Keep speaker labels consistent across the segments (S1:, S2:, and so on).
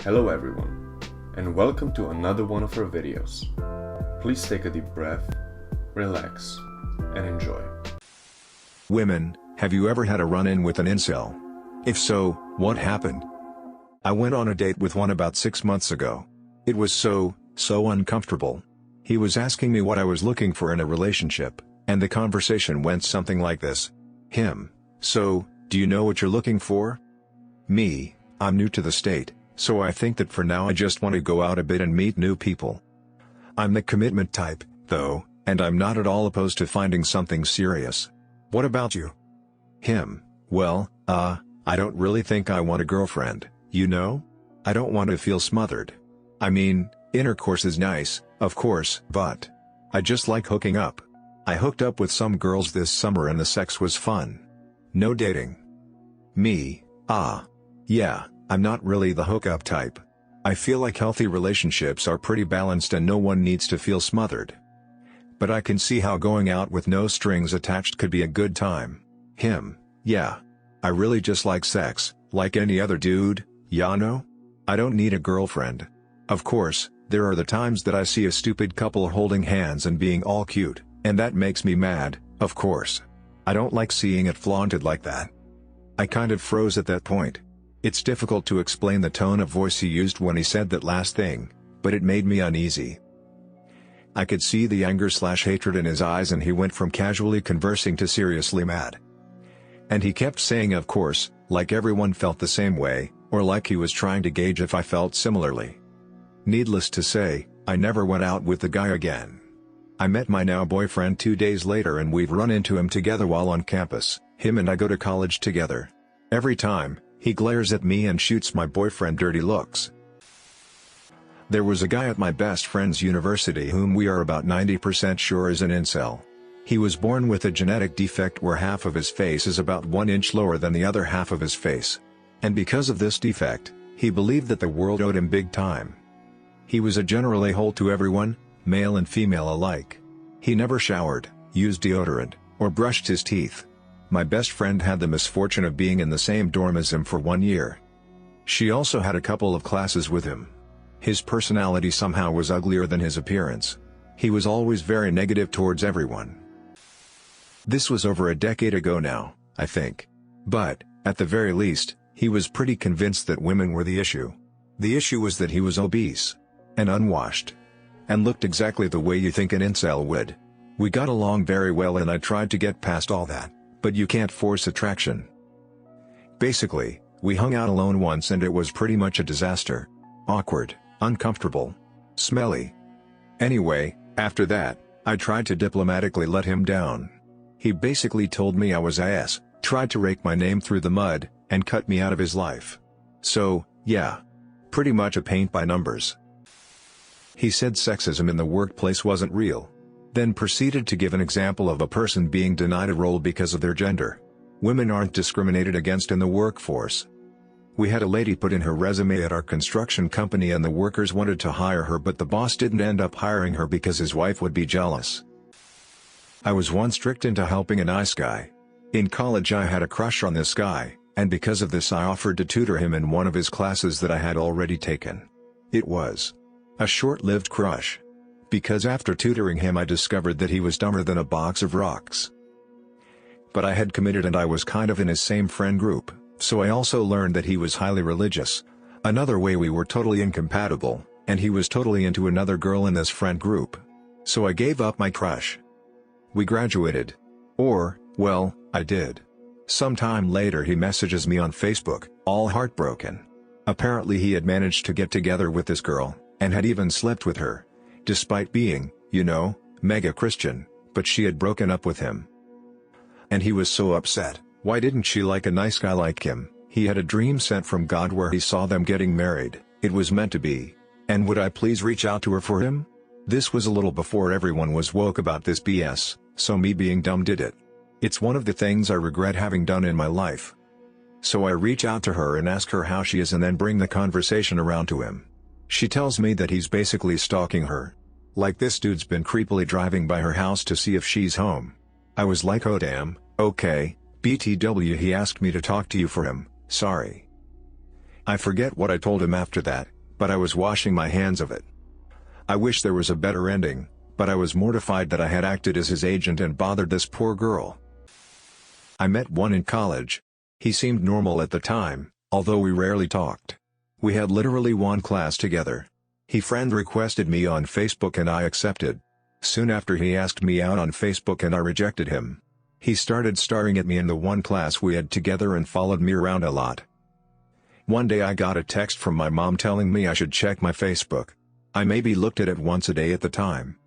S1: Hello everyone, and welcome to another one of our videos. Please take a deep breath, relax, and enjoy.
S2: Women, have you ever had a run-in with an incel? If so, what happened? I went on a date with one about 6 months ago. It was so uncomfortable. He was asking me what I was looking for in a relationship, and the conversation went something like this. Him: so, do you know what you're looking for? Me: I'm new to the state, so I think that for now I just want to go out a bit and meet new people. I'm the commitment type, though, and I'm not at all opposed to finding something serious. What about you? Him: well, I don't really think I want a girlfriend, you know? I don't want to feel smothered. I mean, intercourse is nice, of course, but I just like hooking up. I hooked up with some girls this summer and the sex was fun. No dating. Me: yeah, I'm not really the hookup type. I feel like healthy relationships are pretty balanced and no one needs to feel smothered. But I can see how going out with no strings attached could be a good time. Him: yeah. I really just like sex, like any other dude, ya know? I don't need a girlfriend. Of course, there are the times that I see a stupid couple holding hands and being all cute, and that makes me mad, of course. I don't like seeing it flaunted like that. I kind of froze at that point. It's difficult to explain the tone of voice he used when he said that last thing, but it made me uneasy. I could see the anger/hatred in his eyes, and he went from casually conversing to seriously mad. And he kept saying of course, like everyone felt the same way, or like he was trying to gauge if I felt similarly. Needless to say, I never went out with the guy again. I met my now boyfriend 2 days later and we've run into him together while on campus. Him and I go to college together. Every time, he glares at me and shoots my boyfriend dirty looks. There was a guy at my best friend's university whom we are about 90% sure is an incel. He was born with a genetic defect where half of his face is about 1 inch lower than the other half of his face. And because of this defect, he believed that the world owed him big time. He was a general a-hole to everyone, male and female alike. He never showered, used deodorant, or brushed his teeth. My best friend had the misfortune of being in the same dorm as him for 1 year. She also had a couple of classes with him. His personality somehow was uglier than his appearance. He was always very negative towards everyone. This was over a decade ago now, I think. But, at the very least, he was pretty convinced that women were the issue. The issue was that he was obese. And unwashed. And looked exactly the way you think an incel would. We got along very well and I tried to get past all that, but you can't force attraction. Basically, we hung out alone once and it was pretty much a disaster. Awkward, uncomfortable, smelly. Anyway, after that, I tried to diplomatically let him down. He basically told me I was ass, tried to rake my name through the mud, and cut me out of his life. So, yeah. Pretty much a paint by numbers. He said sexism in the workplace wasn't real. Then proceeded to give an example of a person being denied a role because of their gender. Women aren't discriminated against in the workforce. We had a lady put in her resume at our construction company and the workers wanted to hire her, but the boss didn't end up hiring her because his wife would be jealous. I was once tricked into helping a nice guy. In college I had a crush on this guy, and because of this I offered to tutor him in one of his classes that I had already taken. It was a short-lived crush. Because after tutoring him I discovered that he was dumber than a box of rocks. But I had committed and I was kind of in his same friend group, so I also learned that he was highly religious. Another way we were totally incompatible, and he was totally into another girl in this friend group. So I gave up my crush. We graduated. Or, well, I did. Sometime later he messages me on Facebook, all heartbroken. Apparently he had managed to get together with this girl, and had even slept with her. Despite being, you know, mega Christian, but she had broken up with him. And he was so upset. Why didn't she like a nice guy like him? He had a dream sent from God where he saw them getting married, it was meant to be. And would I please reach out to her for him? This was a little before everyone was woke about this BS, so me being dumb did it. It's one of the things I regret having done in my life. So I reach out to her and ask her how she is and then bring the conversation around to him. She tells me that he's basically stalking her. Like this dude's been creepily driving by her house to see if she's home. I was like, oh damn, okay, BTW he asked me to talk to you for him, sorry. I forget what I told him after that, but I was washing my hands of it. I wish there was a better ending, but I was mortified that I had acted as his agent and bothered this poor girl. I met one in college. He seemed normal at the time, although we rarely talked. We had literally one class together. He friend requested me on Facebook and I accepted. Soon after he asked me out on Facebook and I rejected him. He started staring at me in the one class we had together and followed me around a lot. One day I got a text from my mom telling me I should check my Facebook. I maybe looked at it once a day at the time.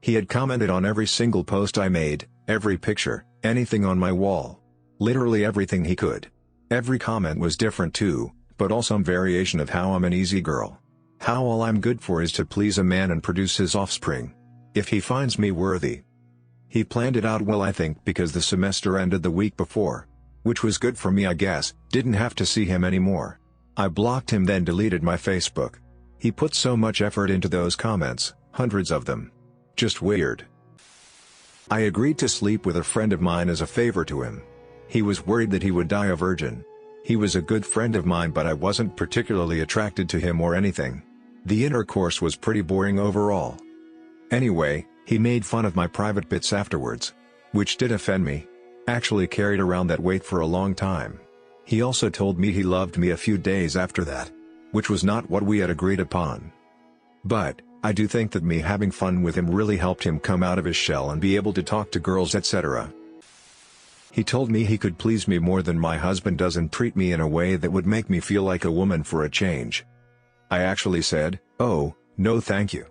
S2: He had commented on every single post I made, every picture, anything on my wall. Literally everything he could. Every comment was different too, but all some variation of how I'm an easy girl. How all I'm good for is to please a man and produce his offspring. If he finds me worthy. He planned it out well, I think, because the semester ended the week before. Which was good for me, I guess. Didn't have to see him anymore. I blocked him then deleted my Facebook. He put so much effort into those comments, hundreds of them. Just weird. I agreed to sleep with a friend of mine as a favor to him. He was worried that he would die a virgin. He was a good friend of mine, but I wasn't particularly attracted to him or anything. The intercourse was pretty boring overall. Anyway, he made fun of my private bits afterwards. Which did offend me. Actually carried around that weight for a long time. He also told me he loved me a few days after that. Which was not what we had agreed upon. But, I do think that me having fun with him really helped him come out of his shell and be able to talk to girls, etc. He told me he could please me more than my husband does and treat me in a way that would make me feel like a woman for a change. I actually said, "Oh, no thank you."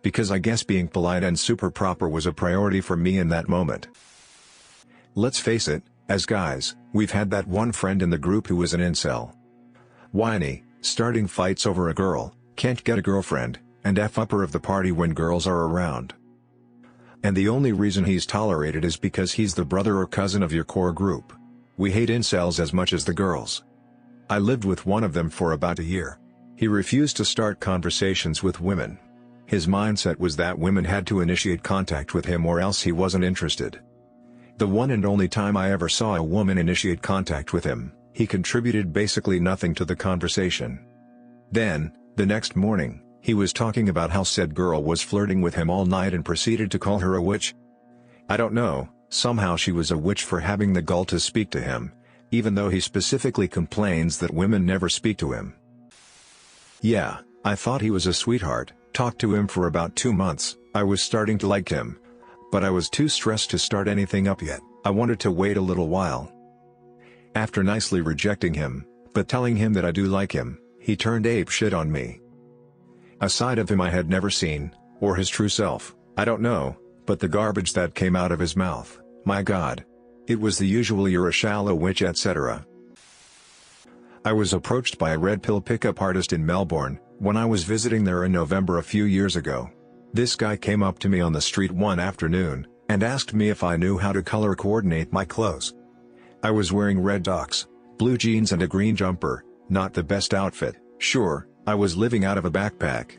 S2: Because I guess being polite and super proper was a priority for me in that moment. Let's face it, as guys, we've had that one friend in the group who was an incel. Whiny, starting fights over a girl, can't get a girlfriend, and F-upper of the party when girls are around. And the only reason he's tolerated is because he's the brother or cousin of your core group. We hate incels as much as the girls. I lived with one of them for about a year. He refused to start conversations with women. His mindset was that women had to initiate contact with him or else he wasn't interested. The one and only time I ever saw a woman initiate contact with him, he contributed basically nothing to the conversation. Then, the next morning, he was talking about how said girl was flirting with him all night and proceeded to call her a witch. I don't know, somehow she was a witch for having the gall to speak to him, even though he specifically complains that women never speak to him. Yeah, I thought he was a sweetheart, talked to him for about 2 months, I was starting to like him. But I was too stressed to start anything up yet, I wanted to wait a little while. After nicely rejecting him, but telling him that I do like him, he turned apeshit on me. A side of him I had never seen, or his true self, I don't know, but the garbage that came out of his mouth, my god. It was the usual "you're a shallow witch" etc. I was approached by a red pill pickup artist in Melbourne, when I was visiting there in November a few years ago. This guy came up to me on the street one afternoon, and asked me if I knew how to color coordinate my clothes. I was wearing red docs, blue jeans and a green jumper, not the best outfit, sure, I was living out of a backpack.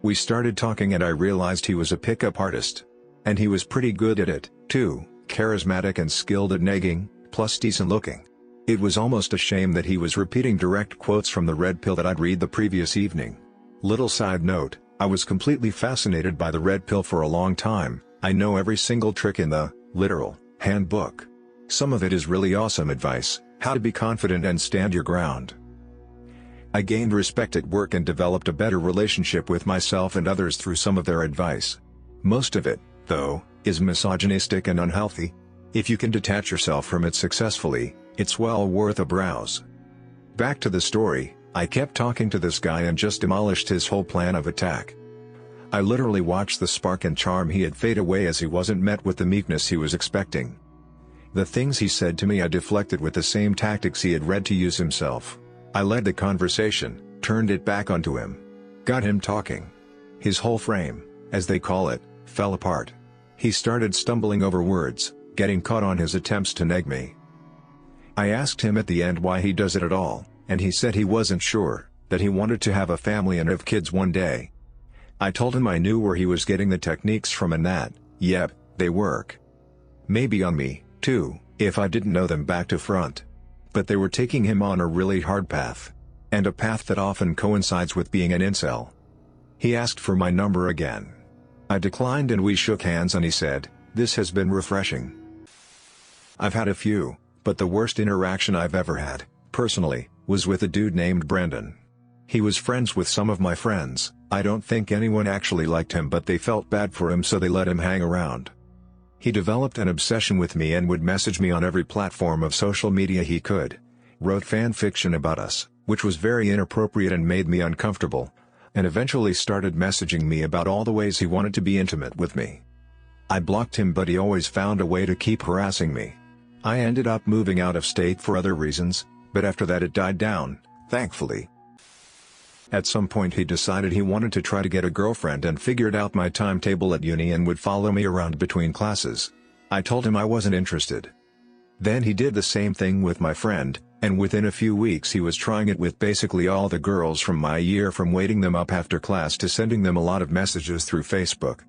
S2: We started talking and I realized he was a pickup artist. And he was pretty good at it, too, charismatic and skilled at negging, plus decent looking. It was almost a shame that he was repeating direct quotes from the red pill that I'd read the previous evening. Little side note, I was completely fascinated by the red pill for a long time. I know every single trick in the, literal, handbook. Some of it is really awesome advice, how to be confident and stand your ground. I gained respect at work and developed a better relationship with myself and others through some of their advice. Most of it, though, is misogynistic and unhealthy. If you can detach yourself from it successfully, it's well worth a browse. Back to the story, I kept talking to this guy and just demolished his whole plan of attack. I literally watched the spark and charm he had fade away as he wasn't met with the meekness he was expecting. The things he said to me I deflected with the same tactics he had read to use himself. I led the conversation, turned it back onto him. Got him talking. His whole frame, as they call it, fell apart. He started stumbling over words, getting caught on his attempts to neg me. I asked him at the end why he does it at all, and he said he wasn't sure, that he wanted to have a family and have kids one day. I told him I knew where he was getting the techniques from and that, yep, they work. Maybe on me, too, if I didn't know them back to front. But they were taking him on a really hard path. and a path that often coincides with being an incel. He asked for my number again. I declined and we shook hands and he said, "This has been refreshing." I've had a few, but the worst interaction I've ever had, personally, was with a dude named Brendan. He was friends with some of my friends. I don't think anyone actually liked him, but they felt bad for him, so they let him hang around. He developed an obsession with me and would message me on every platform of social media he could. Wrote fan fiction about us, which was very inappropriate and made me uncomfortable, and eventually started messaging me about all the ways he wanted to be intimate with me. I blocked him, but he always found a way to keep harassing me. I ended up moving out of state for other reasons, but after that it died down, thankfully. At some point he decided he wanted to try to get a girlfriend and figured out my timetable at uni and would follow me around between classes. I told him I wasn't interested. Then he did the same thing with my friend, and within a few weeks he was trying it with basically all the girls from my year, from waiting them up after class to sending them a lot of messages through Facebook.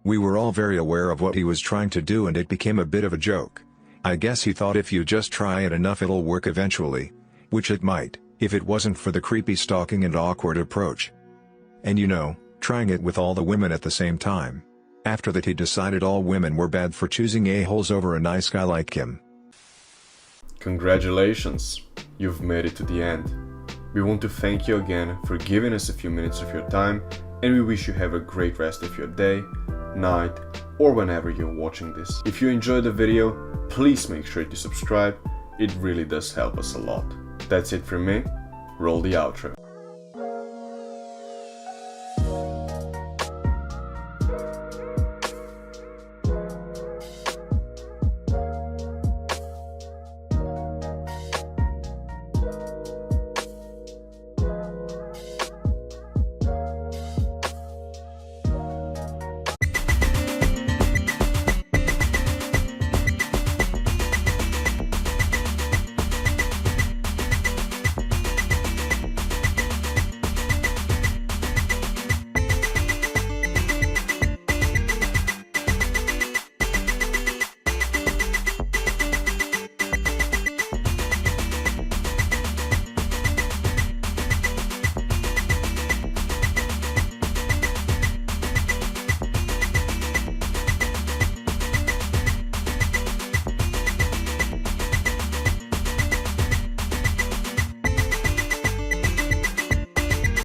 S2: We were all very aware of what he was trying to do and it became a bit of a joke. I guess he thought if you just try it enough it'll work eventually. Which it might, if it wasn't for the creepy stalking and awkward approach. And you know, trying it with all the women at the same time. After that he decided all women were bad for choosing a-holes over a nice guy like him.
S1: Congratulations, you've made it to the end. We want to thank you again for giving us a few minutes of your time, and we wish you have a great rest of your day, night, or whenever you're watching this. If you enjoyed the video, please make sure to subscribe, it really does help us a lot. That's it from me, roll the outro.